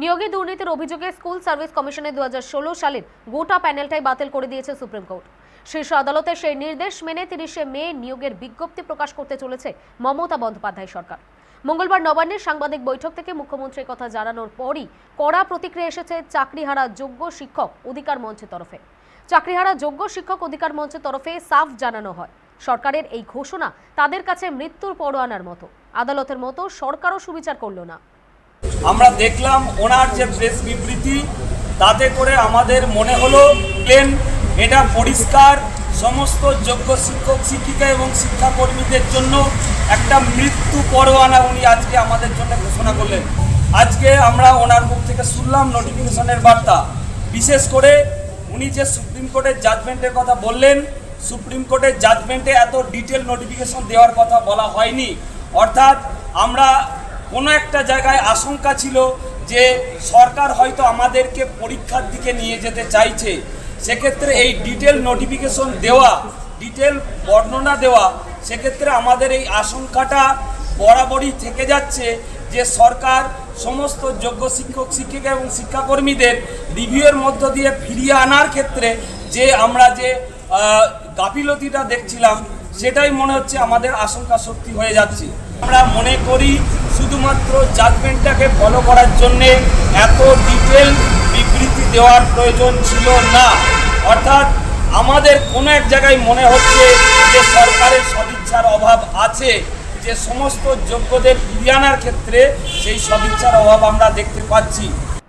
নিয়োগে দুর্নীতির অভিযোগে স্কুল সার্ভিস কমিশনের 2016 সালের গোটা প্যানেলটাই বাতিল করে দিয়েছে সুপ্রিম কোর্ট। শীর্ষ আদালতে সেই নির্দেশ মেনে 30শে মে নিয়োগের বিজ্ঞপ্তি প্রকাশ করতে চলেছে মমতা বন্দ্যোপাধ্যায় সরকার। মঙ্গলবার নবান্নের সাংবাদিক বৈঠক থেকে মুখ্যমন্ত্রীর কথা জানানোর পরই কড়া প্রতিক্রিয়া এসেছে চাকরিহারা যোগ্য শিক্ষক অধিকার মঞ্চের তরফে। চাকরিহারা যোগ্য শিক্ষক অধিকার মঞ্চের তরফে সাফ জানানো হয়, সরকারের এই ঘোষণা তাদের কাছে মৃত্যুর পরোয়ানার মতো। আদালতের মতো সরকারও সুবিচার করল না। আমরা দেখলাম ওনার যে প্রেস বিবৃতি, তাতে করে আমাদের মনে হলো এটা পরিষ্কার সমস্ত যোগ্য শিক্ষক শিক্ষিকা এবং শিক্ষাকর্মীদের জন্য একটা মৃত্যু পরোয়ানা উনি আজকে আমাদের জন্য ঘোষণা করলেন। আজকে আমরা ওনার মুখ থেকে শুনলাম নোটিফিকেশনের বার্তা। বিশেষ করে উনি যে সুপ্রিম কোর্টের জাজমেন্টের কথা বললেন, সুপ্রিম কোর্টের জাজমেন্টে এত ডিটেল নোটিফিকেশন দেওয়ার কথা বলা হয়নি। অর্থাৎ আমরা কোনো একটা জায়গায় আশঙ্কা ছিল যে সরকার হয়তো আমাদেরকে পরীক্ষার দিকে নিয়ে যেতে চাইছে। সেক্ষেত্রে এই ডিটেল নোটিফিকেশন দেওয়া, ডিটেল বর্ণনা দেওয়া, সেক্ষেত্রে আমাদের এই আশঙ্কাটা বরাবরই থেকে যাচ্ছে যে সরকার সমস্ত যোগ্য শিক্ষক শিক্ষিকা এবং শিক্ষাকর্মীদের রিভিউয়ের মধ্য দিয়ে ফিরিয়ে আনার ক্ষেত্রে যে আমরা যে গাফিলতিটা দেখছিলাম, সেটাই মনে হচ্ছে আমাদের আশঙ্কা সত্যি হয়ে যাচ্ছে। আমরা মনে করি শুধুমাত্র জাজমেন্টটাকে ফলো করার জন্যে এত ডিটেল বিবৃতি দেওয়ার প্রয়োজন ছিল না। অর্থাৎ আমাদের কোনো এক জায়গায় মনে হচ্ছে যে সরকারের সদিচ্ছার অভাব আছে, যে সমস্ত যোগ্যদের ফিরিয়ে আনার ক্ষেত্রে সেই সদিচ্ছার অভাব আমরা দেখতে পাচ্ছি।